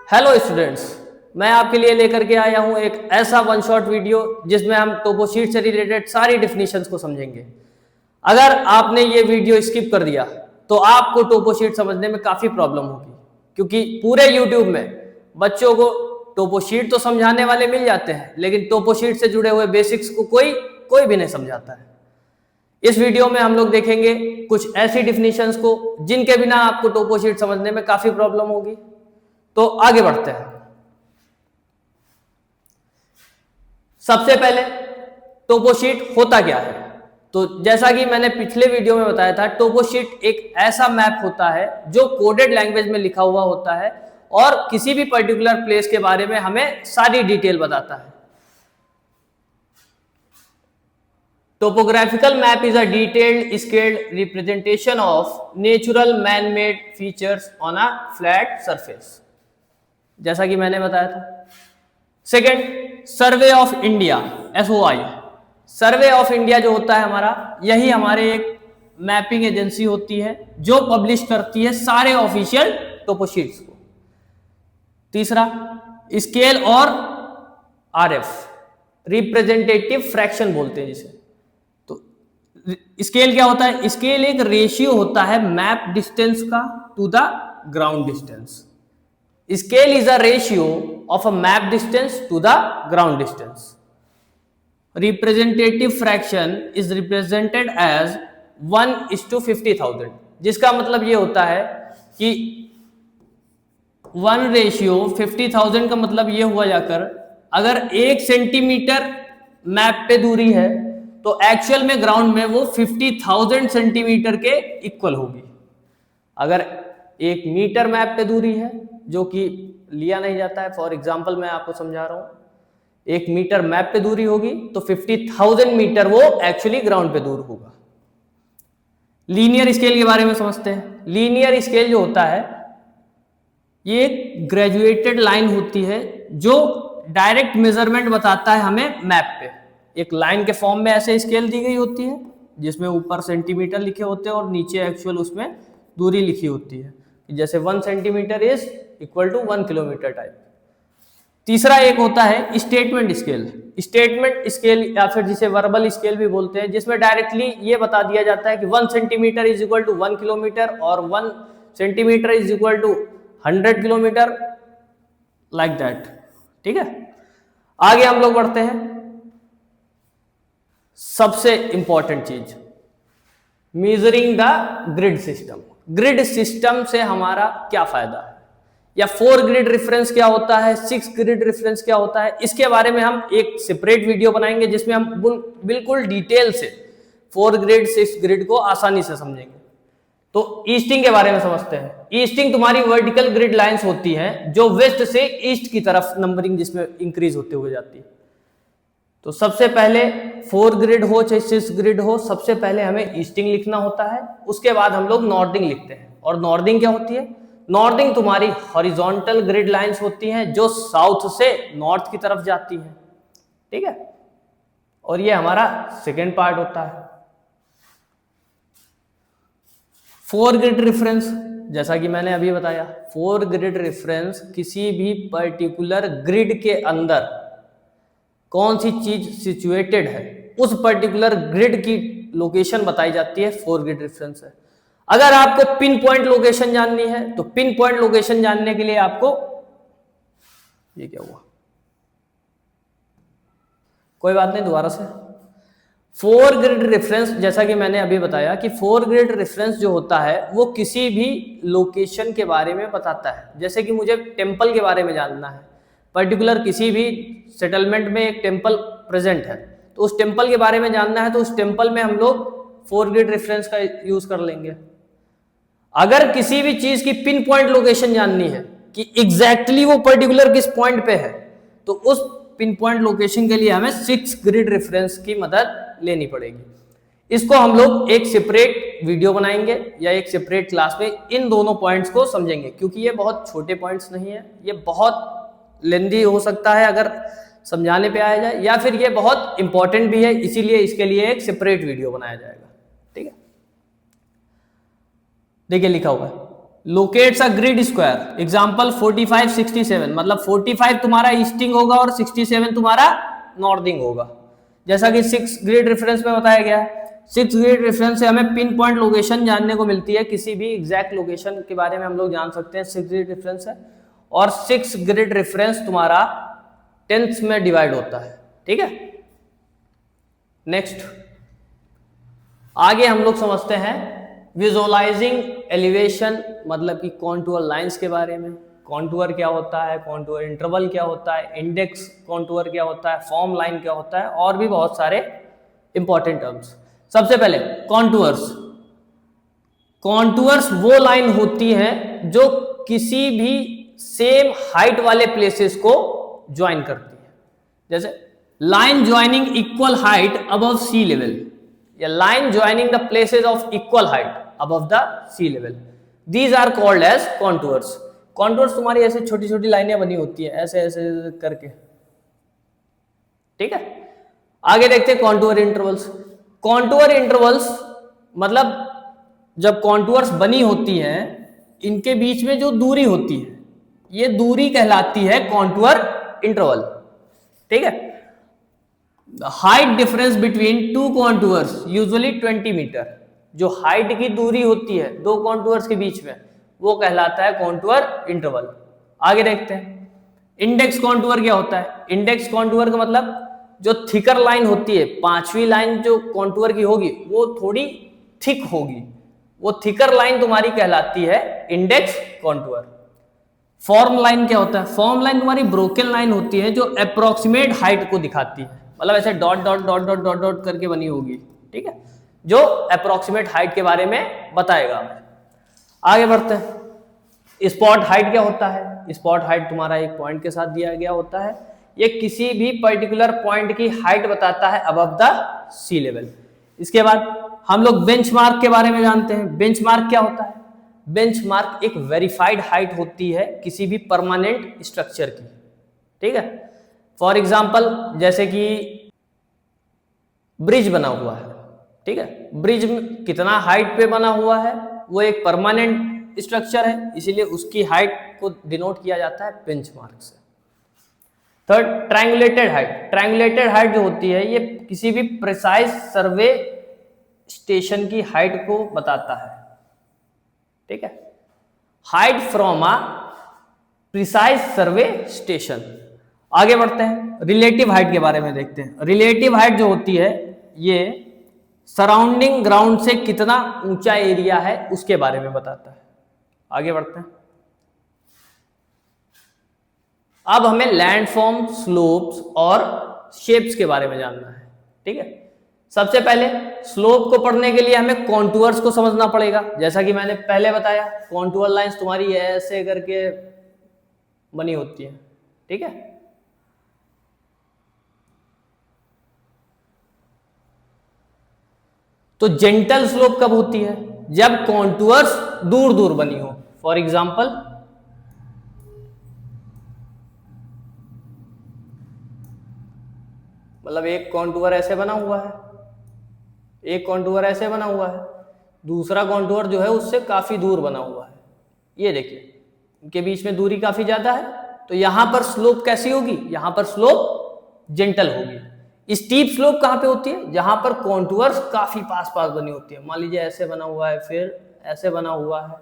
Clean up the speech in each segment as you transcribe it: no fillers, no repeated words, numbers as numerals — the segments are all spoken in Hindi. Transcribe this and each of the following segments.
हेलो स्टूडेंट्स, मैं आपके लिए लेकर के आया हूं एक ऐसा वन शॉट वीडियो जिसमें हम टोपोशीट से रिलेटेड सारी डिफिनीशंस को समझेंगे। अगर आपने ये वीडियो स्किप कर दिया तो आपको टोपोशीट समझने में काफ़ी प्रॉब्लम होगी, क्योंकि पूरे यूट्यूब में बच्चों को टोपोशीट तो समझाने वाले मिल जाते हैं, लेकिन टोपोशीट से जुड़े हुए बेसिक्स को कोई भी नहीं समझाता है। इस वीडियो में हम लोग देखेंगे कुछ ऐसी डिफिनीशंस को जिनके बिना आपको टोपोशीट समझने में काफ़ी प्रॉब्लम होगी। तो आगे बढ़ते हैं। सबसे पहले टोपोशीट होता क्या है? तो जैसा कि मैंने पिछले वीडियो में बताया था, टोपोशीट एक ऐसा मैप होता है जो कोडेड लैंग्वेज में लिखा हुआ होता है और किसी भी पर्टिकुलर प्लेस के बारे में हमें सारी डिटेल बताता है। Topographical map is a detailed scaled representation of natural man-made features on a flat surface, जैसा कि मैंने बताया था। Second, survey of India, SOI। Survey of India जो होता है हमारा, यही हमारे एक मैपिंग एजेंसी होती है जो पब्लिश करती है सारे ऑफिशियल टोपोशीट्स को। तीसरा, स्केल और RF, रिप्रेजेंटेटिव फ्रैक्शन बोलते हैं जिसे। तो स्केल क्या होता है? स्केल एक रेशियो होता है मैप डिस्टेंस का to the ground distance. Scale is a ratio of a map distance to the ground distance. Representative fraction is represented as 1:50,000, जिसका मतलब ये होता है कि 1:50,000 का मतलब ये हुआ जाकर, अगर 1 सेंटीमीटर मैप पे दूरी है तो एक्चुअल में ग्राउंड में वो 50,000 सेंटीमीटर के इक्वल होगी। अगर 1 मीटर मैप पे दूरी है, जो कि लिया नहीं जाता है, फॉर एग्जांपल मैं आपको समझा रहा हूं, 1 मीटर मैप पे दूरी होगी तो 50,000 मीटर वो एक्चुअली ग्राउंड पे दूर होगा। लीनियर स्केल के बारे में समझते हैं। लीनियर स्केल जो होता है, ये एक ग्रेजुएटेड लाइन होती है जो डायरेक्ट मेजरमेंट बताता है हमें मैप पे। एक लाइन के फॉर्म में ऐसे स्केल दी गई होती है जिसमें ऊपर सेंटीमीटर लिखे होते हैं और नीचे एक्चुअल उसमें दूरी लिखी होती है, जैसे 1 centimetre is equal to 1 kilometre type. तीसरा एक होता है स्टेटमेंट स्केल। स्टेटमेंट स्केल या फिर जिसे वर्बल स्केल भी बोलते हैं, जिसमें डायरेक्टली ये बता दिया जाता है कि 1 centimetre is equal to 1 kilometre और 1 centimetre is equal to 100 kilometre, like that. ठीक है, आगे हम लोग बढ़ते हैं। सबसे इंपॉर्टेंट चीज, measuring the grid system. Grid system से हमारा क्या फायदा है, या 4 ग्रिड रेफरेंस क्या होता है, 6 ग्रिड रेफरेंस क्या होता है, इसके बारे में हम एक सेपरेट वीडियो बनाएंगे जिसमें हम बिल्कुल डिटेल से 4 ग्रिड 6 ग्रिड को आसानी से समझेंगे। तो ईस्टिंग के बारे में समझते हैं। ईस्टिंग तुम्हारी वर्टिकल ग्रिड लाइंस होती हैं जो वेस्ट से ईस्ट की तरफ नंबरिंग जिसमें इंक्रीज होते हुए जाती है। तो सबसे पहले 4 ग्रिड हो चाहे 6 ग्रिड हो, सबसे पहले हमें ईस्टिंग लिखना होता है, उसके बाद हम लोग नॉर्दिंग लिखते हैं। और नॉर्दिंग क्या होती है? नॉर्दिंग तुम्हारी हॉरिजॉन्टल ग्रिड लाइंस होती हैं जो साउथ से नॉर्थ की तरफ जाती हैं। ठीक है, और ये हमारा सेकेंड पार्ट होता है। 4 ग्रिड रेफरेंस, जैसा कि मैंने अभी बताया, 4 ग्रिड रेफरेंस किसी भी पर्टिकुलर ग्रिड के अंदर कौन सी चीज सिचुएटेड है उस पर्टिकुलर ग्रिड की लोकेशन बताई जाती है, 4 ग्रिड रेफरेंस है। अगर आपको पिन पॉइंट लोकेशन जाननी है तो पिन पॉइंट लोकेशन जानने के लिए आपको, ये क्या हुआ, कोई बात नहीं, दोबारा से। 4 ग्रिड रेफरेंस, जैसा कि मैंने अभी बताया कि 4 ग्रिड रेफरेंस जो होता है वो किसी भी लोकेशन के बारे में बताता है। जैसे कि मुझे टेम्पल के बारे में जानना है, पर्टिकुलर किसी भी सेटलमेंट में एक टेम्पल प्रेजेंट है, तो उस टेम्पल के बारे में जानना है तो उस टेम्पल में हम लोग 4 ग्रिड रेफरेंस का यूज कर लेंगे। अगर किसी भी चीज की पिन पॉइंट लोकेशन जाननी है कि एग्जैक्टली वो पर्टिकुलर किस पॉइंट पे है, तो उस पिन पॉइंट लोकेशन के लिए हमें 6 ग्रिड रेफरेंस की मदद लेनी पड़ेगी। इसको हम लोग एक सेपरेट वीडियो बनाएंगे या एक सेपरेट क्लास में इन दोनों पॉइंट्स को समझेंगे, क्योंकि ये बहुत छोटे पॉइंट्स नहीं है, ये बहुत लेंदी हो सकता है अगर समझाने पे आया जाए, या फिर ये बहुत इंपॉर्टेंट भी है, इसीलिए इसके लिए एक सेपरेट वीडियो बनाया जाएगा। ठीक है, देखिए लिखा हुआ है, लोकेट्स अ ग्रिड स्क्वायर, एग्जांपल 45 67, मतलब 45 तुम्हारा ईस्टिंग होगा और 67 तुम्हारा नॉर्थिंग होगा, जैसा कि 6 ग्रिड रेफरेंस में बताया गया है। 6 ग्रिड रेफरेंस से हमें पिन पॉइंट लोकेशन जानने को मिलती है, किसी भी एग्जैक्ट लोकेशन के बारे में हम लोग जान सकते हैं, 6 ग्रिड रेफरेंस है। और 6 ग्रिड रेफरेंस तुम्हारा 10th में डिवाइड होता है, ठीक है। नेक्स्ट आगे हम लोग समझते हैं विजुअलाइजिंग एलिवेशन, मतलब कि कॉन्टूर लाइंस के बारे में। कॉन्टूर क्या होता है, कॉन्टूर इंटरवल क्या होता है, इंडेक्स कॉन्टूर क्या होता है, फॉर्म लाइन क्या होता है, और भी बहुत सारे इंपॉर्टेंट टर्म्स। सबसे पहले कॉन्टूर्स। कॉन्टूर्स वो लाइन होती हैं जो किसी भी सेम हाइट वाले प्लेसेस को ज्वाइन करती है, जैसे line joining equal height above sea level, या line joining the places of equal height above the sea level, these are called as contours. Contours तुम्हारी ऐसे छोटी छोटी लाइनें बनी होती है ऐसे ऐसे करके, ठीक है। आगे देखते हैं कॉन्टूर इंटरवल्स। कॉन्टूर इंटरवल्स मतलब जब कॉन्टूर्स बनी होती हैं, इनके बीच में जो दूरी होती है, ये दूरी कहलाती है कॉन्टूर इंटरवल, ठीक है। Height difference between two contours usually 20 metre, जो हाइट की दूरी होती है दो कॉन्टूर्स के बीच में, वो कहलाता है कॉन्टूर इंटरवल। आगे देखते हैं इंडेक्स कॉन्टूर क्या होता है। इंडेक्स कॉन्टूर का मतलब जो थिकर लाइन होती है, पांचवी लाइन जो कॉन्टूर की होगी वो थोड़ी थिक होगी, वो थिकर लाइन तुम्हारी कहलाती है इंडेक्स कॉन्टूर। फॉर्म लाइन क्या होता है। फॉर्म लाइन तुम्हारी ब्रोकन लाइन होती है जो अप्रोक्सीमेट हाइट को दिखाती है, मतलब ऐसे dot dot dot dot dot dot करके बनी होगी, ठीक है, जो अप्रोक्सीमेट हाइट के बारे में बताएगा। आगे बढ़ते हैं। स्पॉट हाइट क्या होता है। स्पॉट हाइट तुम्हारा एक पॉइंट के साथ दिया गया होता है, ये किसी भी पर्टिकुलर पॉइंट की हाइट बताता है अबव द सी लेवल। इसके बाद हम लोग बेंचमार्क के बारे में जानते हैं। बेंचमार्क क्या होता है। बेंचमार्क एक वेरीफाइड हाइट होती है किसी भी परमानेंट स्ट्रक्चर की, ठीक है। फॉर एग्जाम्पल जैसे कि ब्रिज बना हुआ है, ठीक है, ब्रिज कितना हाइट पे बना हुआ है, वो एक परमानेंट स्ट्रक्चर है, इसीलिए उसकी हाइट को डिनोट किया जाता है बेंचमार्क से। Third triangulated height. Triangulated height जो होती है ये किसी भी प्रिसाइज सर्वे स्टेशन की हाइट को बताता है, ठीक है। Height from a precise survey station. आगे बढ़ते हैं रिलेटिव हाइट के बारे में देखते हैं। रिलेटिव हाइट जो होती है ये सराउंडिंग ग्राउंड से कितना ऊंचा एरिया है उसके बारे में बताता है। आगे बढ़ते हैं। अब हमें लैंडफॉर्म, स्लोप्स और शेप्स के बारे में जानना है, ठीक है। सबसे पहले स्लोप को पढ़ने के लिए हमें कॉन्टूर्स को समझना पड़ेगा, जैसा कि मैंने पहले बताया कॉन्टूर लाइंस तुम्हारी ऐसे करके बनी होती है, ठीक है। तो जेंटल स्लोप कब होती है, जब कॉन्टूर्स दूर दूर बनी हो। फॉर एग्जाम्पल मतलब एक कॉन्टूर ऐसे बना हुआ है, एक कॉन्टूर ऐसे बना हुआ है, दूसरा कॉन्टूर जो है उससे काफी दूर बना हुआ है, ये देखिए इनके बीच में दूरी काफी ज्यादा है, तो यहां पर स्लोप कैसी होगी, यहां पर स्लोप जेंटल होगी। स्टीप स्लोप कहां पे होती है, जहां पर कॉन्टूर्स काफी पास पास बनी होती है, मान लीजिए ऐसे बना हुआ है, फिर ऐसे बना हुआ है,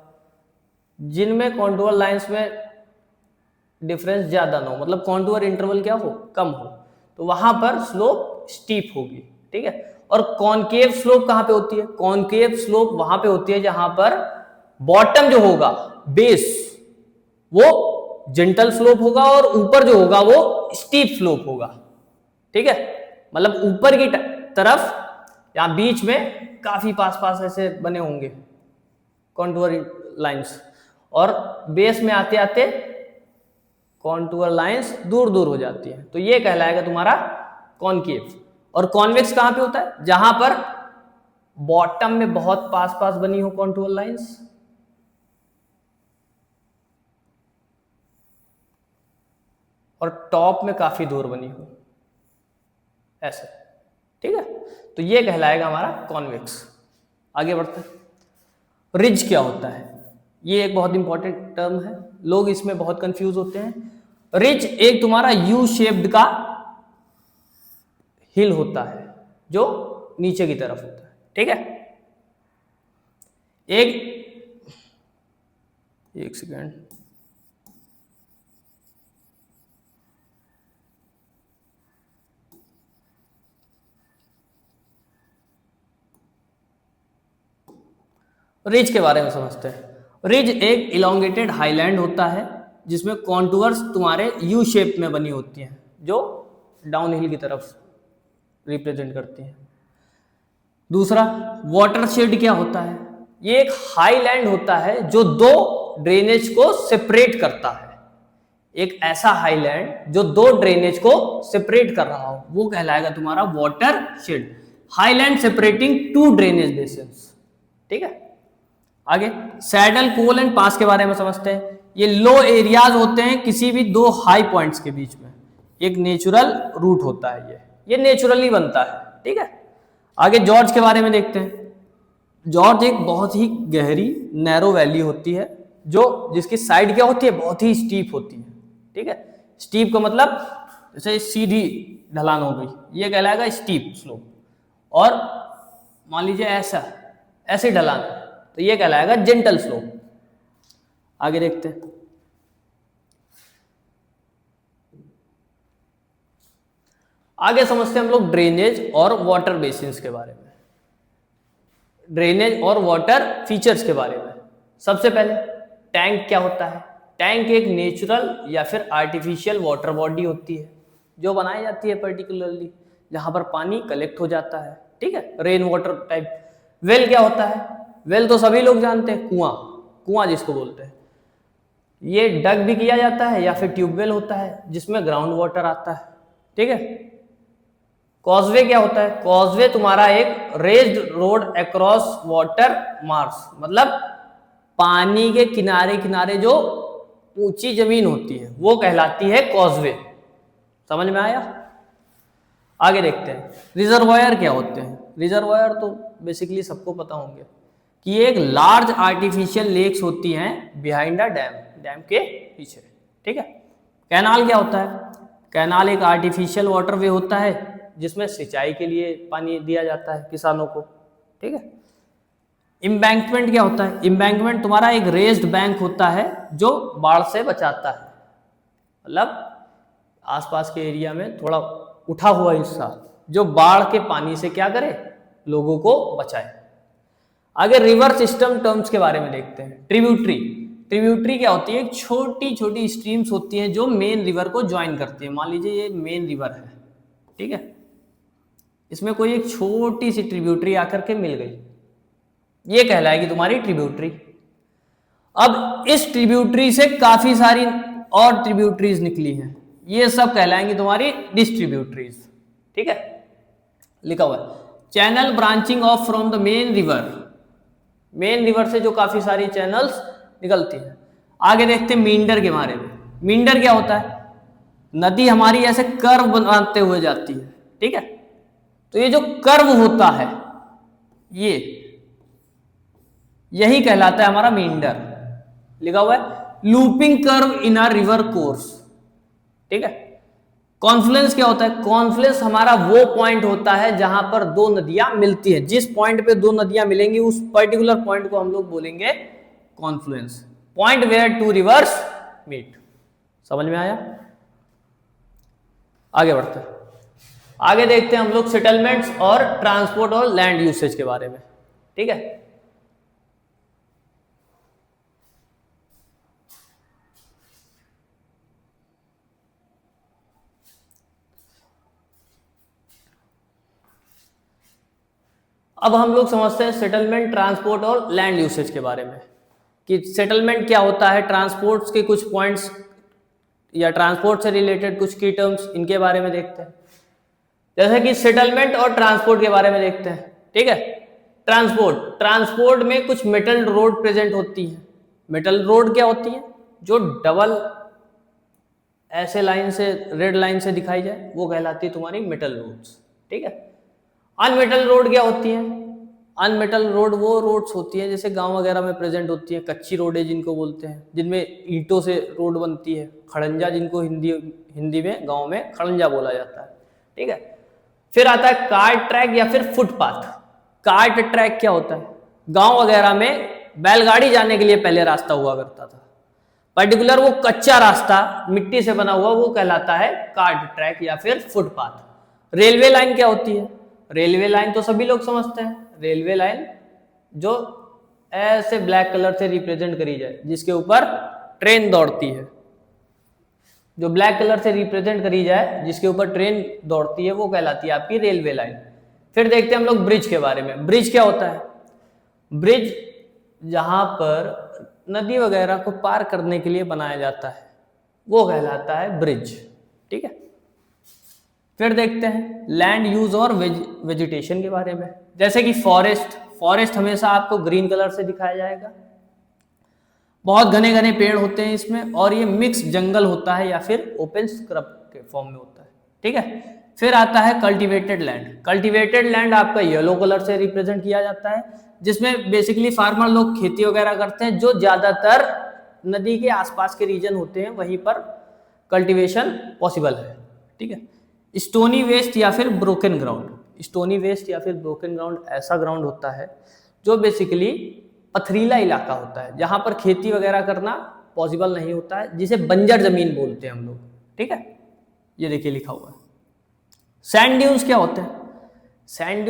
जिनमें कॉन्टूर लाइंस में डिफरेंस ज्यादा ना हो, मतलब कॉन्टूर इंटरवल क्या हो, कम हो, तो वहां पर स्लोप स्टीप होगी, ठीक है। और कॉनकेव स्लोप कहां पे होती है, कॉनकेव स्लोप वहां पे होती है जहां पर बॉटम जो होगा, बेस, वो जेंटल स्लोप होगा और ऊपर जो होगा वो स्टीप स्लोप होगा, ठीक है। मतलब ऊपर की तरफ या बीच में काफी पास पास ऐसे बने होंगे कॉन्टूर लाइंस, और बेस में आते आते कॉन्टूर लाइंस दूर दूर हो जाती है, तो ये कहलाएगा तुम्हारा कॉनकेव। और कॉन्वेक्स कहां पे होता है, जहां पर बॉटम में बहुत पास पास बनी हो कॉन्टूर लाइंस और टॉप में काफी दूर बनी हो, ऐसे, ठीक है। तो ये कहलाएगा हमारा कॉन्वेक्स। आगे बढ़ते हैं। रिज क्या होता है, ये एक बहुत इंपॉर्टेंट टर्म है, लोग इसमें बहुत कंफ्यूज होते हैं। रिज एक तुम्हारा यू शेप्ड का हिल होता है जो नीचे की तरफ होता है, ठीक है। एक सेकेंड, रिज के बारे में समझते हैं। रिज एक इलोंगेटेड हाईलैंड होता है जिसमें कॉन्टूर्स तुम्हारे यू शेप में बनी होती हैं जो डाउन हिल की तरफ रिप्रेजेंट करती हैं। दूसरा, वाटरशेड क्या होता है? ये एक हाईलैंड होता है जो दो ड्रेनेज को सेपरेट करता है। एक ऐसा हाईलैंड जो दो ड्रेनेज को सेपरेट कर रहा हो वो कहलाएगा तुम्हारा watershed. Highland separating two drainage basins, ठीक है। आगे सैडल, कोल एंड पास के बारे में समझते हैं। ये लो एरियाज होते हैं किसी भी दो हाई पॉइंट्स के बीच में, एक नेचुरल रूट होता है, ये नेचुरली बनता है, ठीक है। आगे जॉर्ज के बारे में देखते हैं। जॉर्ज एक बहुत ही गहरी नैरो वैली होती है जो जिसकी साइड क्या होती है, बहुत ही स्टीप होती है, ठीक है। स्टीप का मतलब जैसे सीधी ढलान हो गई, ये कहलाएगा स्टीप स्लोप। और मान लीजिए ऐसे ढलान, तो ये कहलाएगा जेंटल स्लोप। आगे देखते हैं। आगे समझते हैं हम लोग ड्रेनेज और वाटर बेसिन्स के बारे में, ड्रेनेज और वाटर फीचर्स के बारे में। सबसे पहले टैंक क्या होता है? टैंक एक नेचुरल या फिर आर्टिफिशियल वाटर बॉडी होती है जो बनाई जाती है पर्टिकुलरली जहां पर पानी कलेक्ट हो जाता है, ठीक है, रेन वाटर टाइप। वेल क्या होता है? वेल तो सभी लोग जानते हैं, कुआं जिसको बोलते हैं। ये डग भी किया जाता है या फिर ट्यूबवेल होता है जिसमें ग्राउंड वाटर आता है, ठीक है। कॉजवे क्या होता है? कॉजवे तुम्हारा एक raised road across water Mars, मतलब पानी के किनारे किनारे जो ऊंची जमीन होती है वो कहलाती है कॉजवे। समझ में आया? आगे देखते हैं। रिजर्वायर क्या होते हैं? रिजर्वायर तो बेसिकली सबको पता होंगे कि एक लार्ज आर्टिफिशियल लेक्स होती हैं बिहाइंड अ डैम के पीछे, ठीक है। कैनाल क्या होता है? कैनाल एक आर्टिफिशियल वाटरवे होता है जिसमें सिंचाई के लिए पानी दिया जाता है किसानों को, ठीक है। इम्बैंकमेंट क्या होता है? इम्बैंकमेंट तुम्हारा एक रेज्ड बैंक होता है जो बाढ़ से बचाता है, मतलब आसपास के एरिया में थोड़ा उठा हुआ हिस्सा जो बाढ़ के पानी से क्या करे, लोगों को बचाए। आगे रिवर सिस्टम टर्म्स के बारे में देखते हैं। ट्रिब्यूटरी क्या होती है? एक छोटी छोटी स्ट्रीम्स होती हैं जो मेन रिवर को ज्वाइन करती है। मान लीजिए ये मेन रिवर है, ठीक है, इसमें कोई एक छोटी सी ट्रिब्यूटरी आकर के मिल गई, ये कहलाएगी तुम्हारी ट्रिब्यूटरी। अब इस ट्रिब्यूटरी से काफी सारी और ट्रिब्यूटरीज निकली हैं, ये सब कहलाएंगी तुम्हारी डिस्ट्रीब्यूटरीज, ठीक है। लिखा हुआ है channel branching of from the main river से जो काफी सारी चैनल्स निकलती हैं। आगे देखते हैं मींडर के बारे में। मींडर क्या होता है? नदी हमारी ऐसे कर्व बनाते हुए जाती है, ठीक है, तो ये जो कर्व होता है यही कहलाता है हमारा मींडर। लिखा हुआ है looping curve in a river course, ठीक है। कॉन्फ्लुएंस क्या होता है? कॉन्फ्लुएंस हमारा वो पॉइंट होता है जहां पर दो नदियां मिलती हैं। जिस पॉइंट पे दो नदियां मिलेंगी उस पर्टिकुलर पॉइंट को हम लोग बोलेंगे confluence, point where two rivers meet. समझ में आया? आगे बढ़ते हैं। आगे देखते हैं हम लोग सेटलमेंट्स और ट्रांसपोर्ट और लैंड यूसेज के बारे में, ठीक है। अब हम लोग समझते हैं सेटलमेंट, ट्रांसपोर्ट और लैंड यूसेज के बारे में कि सेटलमेंट क्या होता है, ट्रांसपोर्ट्स के कुछ पॉइंट्स या ट्रांसपोर्ट से रिलेटेड कुछ की टर्म्स, इनके बारे में देखते हैं। जैसे कि सेटलमेंट और ट्रांसपोर्ट के बारे में देखते हैं, ठीक है। ट्रांसपोर्ट में कुछ मेटल रोड प्रेजेंट होती है। मेटल रोड क्या होती है? जो डबल ऐसे लाइन से, रेड लाइन से दिखाई जाए, वो कहलाती है तुम्हारी मेटल रोड्स, ठीक है। अनमेटल रोड क्या होती है? अनमेटल रोड वो रोड्स होती हैं जैसे गांव वगैरह में प्रेजेंट होती है, कच्ची रोडें जिनको बोलते हैं, जिनमें ईंटों से रोड बनती है, खड़ंजा जिनको हिंदी में गांव में खड़ंजा बोला जाता है, ठीक है। फिर आता है कार्ट ट्रैक या फिर फुटपाथ। कार्ट ट्रैक क्या होता है? गांव वगैरह में बैलगाड़ी जाने के लिए पहले रास्ता हुआ करता था, पर्टिकुलर वो कच्चा रास्ता मिट्टी से बना हुआ, वो कहलाता है कार्ट ट्रैक या फिर फुटपाथ। रेलवे लाइन क्या होती है? रेलवे लाइन तो सभी लोग समझते हैं, रेलवे लाइन जो ऐसे ब्लैक कलर से रिप्रेजेंट करी जाए, जिसके ऊपर ट्रेन दौड़ती है, जो ब्लैक कलर से रिप्रेजेंट करी जाए जिसके ऊपर ट्रेन दौड़ती है, वो कहलाती है आपकी रेलवे लाइन। फिर देखते हैं हम लोग ब्रिज के बारे में। ब्रिज क्या होता है? ब्रिज जहां पर नदी वगैरह को पार करने के लिए बनाया जाता है, वो कहलाता है ब्रिज, ठीक है। फिर देखते हैं लैंड यूज और वेजिटेशन के बारे में, जैसे कि फॉरेस्ट हमेशा आपको ग्रीन कलर से दिखाया जाएगा, बहुत घने घने पेड़ होते हैं इसमें, और ये मिक्स जंगल होता है या फिर ओपन स्क्रब के फॉर्म में होता है, ठीक है। फिर आता है कल्टीवेटेड लैंड। कल्टीवेटेड लैंड आपका येलो कलर से रिप्रेजेंट किया जाता है, जिसमें बेसिकली फार्मर लोग खेती वगैरह करते हैं, जो ज्यादातर नदी के आसपास के रीजन होते हैं वहीं पर कल्टीवेशन पॉसिबल है, ठीक है। स्टोनी वेस्ट या फिर ब्रोकन ग्राउंड। स्टोनी वेस्ट या फिर ब्रोकन ग्राउंड ऐसा ग्राउंड होता है जो बेसिकली पथरीला इलाका होता है, जहां पर खेती वगैरह करना पॉसिबल नहीं होता है, जिसे बंजर जमीन बोलते हैं हम लोग, ठीक है। ये देखिए लिखा हुआ है। सैंड ड्यून्स क्या होते हैं? सैंड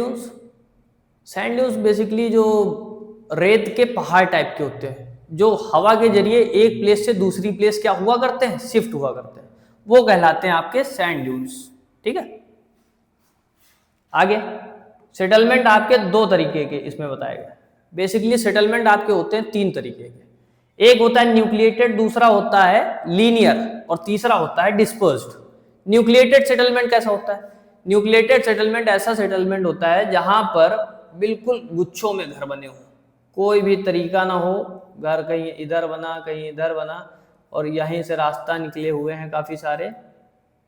ड्यून्स बेसिकली जो रेत के पहाड़ टाइप के होते हैं, जो हवा के जरिए एक प्लेस से दूसरी प्लेस क्या हुआ करते हैं, शिफ्ट हुआ करते हैं, वो कहलाते हैं आपके सैंड ड्यून्स, ठीक है। आगे सेटलमेंट आपके दो तरीके के इसमें बताया गया। बेसिकली सेटलमेंट आपके होते हैं तीन तरीके के, एक होता है न्यूक्लिएटेड, दूसरा होता है लीनियर, और तीसरा होता है डिस्पर्स्ड। न्यूक्लिएटेड सेटलमेंट कैसा होता है? न्यूक्लिएटेड सेटलमेंट ऐसा सेटलमेंट होता है जहां पर बिल्कुल गुच्छों में घर बने हो, कोई भी तरीका ना हो, घर कहीं इधर बना कहीं इधर बना, और यहीं से रास्ता निकले हुए हैं काफी सारे,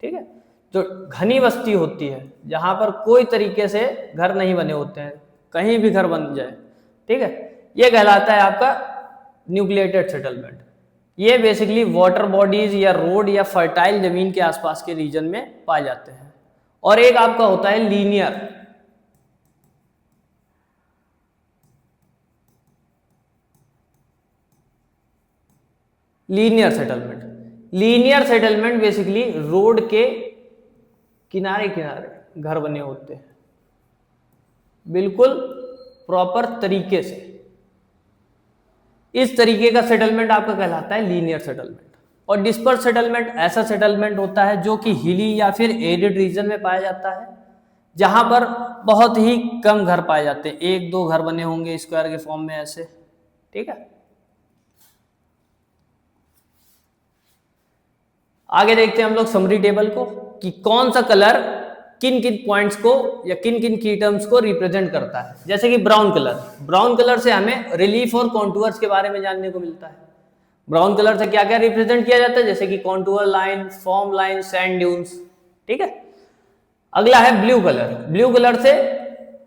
ठीक है। जो घनी बस्ती होती है जहां पर कोई तरीके से घर नहीं बने होते हैं, कहीं भी घर बन जाए, ठीक है, ये कहलाता है आपका न्यूक्लिएटेड सेटलमेंट। ये बेसिकली वाटर बॉडीज या रोड या फर्टाइल जमीन के आसपास के रीजन में पाए जाते हैं। और एक आपका होता है linear. Linear settlement basically road के किनारे किनारे घर बने होते हैं, बिल्कुल प्रॉपर तरीके से। इस तरीके का सेटलमेंट आपका कहलाता है लीनियर सेटलमेंट। और डिस्पर्स सेटलमेंट ऐसा सेटलमेंट होता है जो कि हिली या फिर एरिड रीजन में पाया जाता है, जहां पर बहुत ही कम घर पाए जाते हैं, एक दो घर बने होंगे स्क्वायर के फॉर्म में ऐसे, ठीक है। आगे देखते हैं हम लोग समरी टेबल को, कि कौन सा कलर किन किन पॉइंट्स को या किन किन की टर्म्स को रिप्रेजेंट करता है। जैसे कि ब्राउन कलर से हमें रिलीफ और कॉन्टूअर्स के बारे में जानने को मिलता है। ब्राउन कलर से क्या क्या रिप्रेजेंट किया जाता है, जैसे कि contour line, form line, sand dunes, ठीक है। अगला है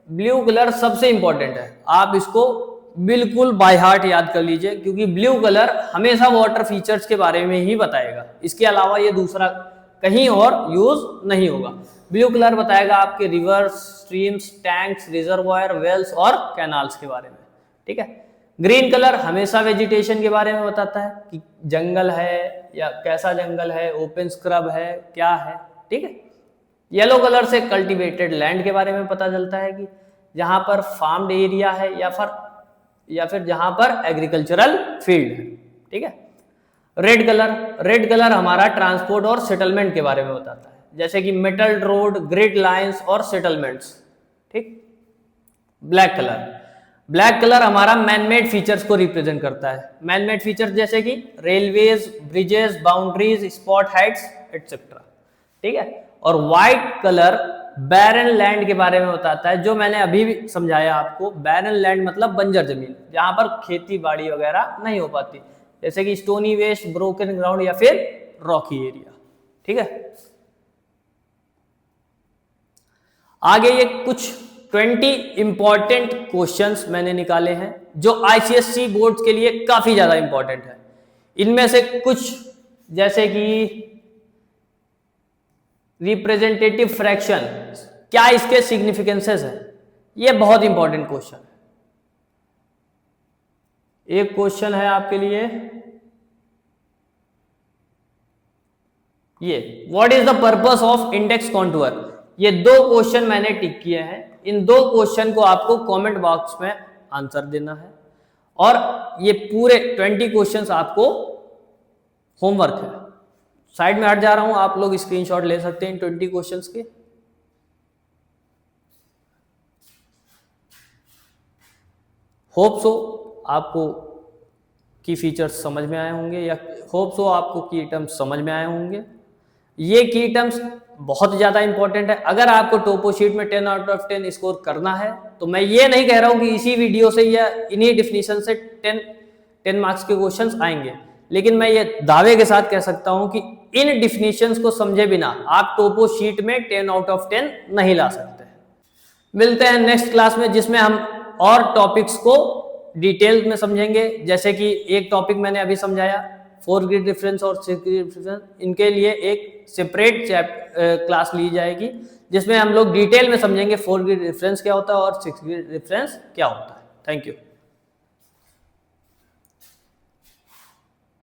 ब्लू कलर सबसे इंपॉर्टेंट है, आप इसको बिल्कुल बाय हार्ट याद कर लीजिए, क्योंकि ब्लू कलर हमेशा वाटर फीचर्स के बारे में ही बताएगा, इसके अलावा ये दूसरा कहीं और यूज नहीं होगा। ब्लू कलर बताएगा आपके rivers, streams, tanks, reservoir, wells और कैनाल्स के बारे में, ठीक है। ग्रीन कलर हमेशा वेजिटेशन के बारे में बताता है कि जंगल है या कैसा जंगल है, ओपन स्क्रब है, क्या है, ठीक है। येलो कलर से कल्टीवेटेड लैंड के बारे में पता चलता है कि जहां पर फार्म्ड एरिया है या फिर जहां पर एग्रीकल्चरल फील्ड है, ठीक है। रेड कलर हमारा ट्रांसपोर्ट और सेटलमेंट के बारे में बताता है, जैसे कि मेटल रोड, ग्रिड लाइंस और सेटलमेंट्स, ठीक। ब्लैक कलर हमारा मैनमेड फीचर्स को रिप्रेजेंट करता है। मैनमेड फीचर्स जैसे कि railways, bridges, boundaries, spot Heights etcetera, ठीक है। और व्हाइट कलर बैरन लैंड के बारे में बताता है, जो मैंने अभी भी समझाया आपको। बैरन लैंड मतलब बंजर जमीन, जहां पर खेती बाड़ी वगैरह नहीं हो पाती, जैसे कि स्टोनी वेस्ट, ब्रोकन ग्राउंड या फिर रॉकी एरिया, ठीक है। आगे ये कुछ 20 इंपॉर्टेंट क्वेश्चंस मैंने निकाले हैं जो आईसीएससी बोर्ड के लिए काफी ज्यादा इंपॉर्टेंट है। इनमें से कुछ जैसे कि रिप्रेजेंटेटिव फ्रैक्शन, क्या इसके सिग्निफिकेंसेस है, ये बहुत इंपॉर्टेंट क्वेश्चन है। एक क्वेश्चन है आपके लिए ये, what is the purpose of index contour. ये 2 क्वेश्चन मैंने टिक किए हैं। इन 2 क्वेश्चन को आपको कमेंट बॉक्स में आंसर देना है और ये पूरे 20 क्वेश्चंस आपको होमवर्क है। साइड में हट जा रहा हूं, आप लोग स्क्रीनशॉट ले सकते हैं इन 20 क्वेश्चंस के। होप सो आपको की फीचर्स समझ में आए होंगे, या होप सो आपको की टर्म्स समझ में आए होंगे। ये की टर्म्स बहुत ज़्यादा इंपॉर्टेंट है। अगर आपको टोपो शीट में 10 आउट ऑफ 10 स्कोर करना है तो मैं ये नहीं कह रहा हूँ कि इसी वीडियो से या इन्हीं डिफिनीशन से 10 मार्क्स के क्वेश्चंस आएंगे, लेकिन मैं ये दावे के साथ कह सकता हूँ कि इन डिफिनीशंस को समझे बिना आप टोपो शीट में 10 आउट ऑफ 10 नहीं ला सकते। मिलते हैं नेक्स्ट क्लास में, जिसमें हम और टॉपिक्स को डिटेल में समझेंगे। जैसे कि एक टॉपिक मैंने अभी समझाया 4 ग्रिड डिफरेंस और 6 ग्रिड डिफरेंस, इनके लिए एक सेपरेट क्लास ली जाएगी जिसमें हम लोग डिटेल में समझेंगे 4 ग्रिड डिफरेंस क्या होता है और 6 ग्रिड डिफरेंस क्या होता है। Thank you.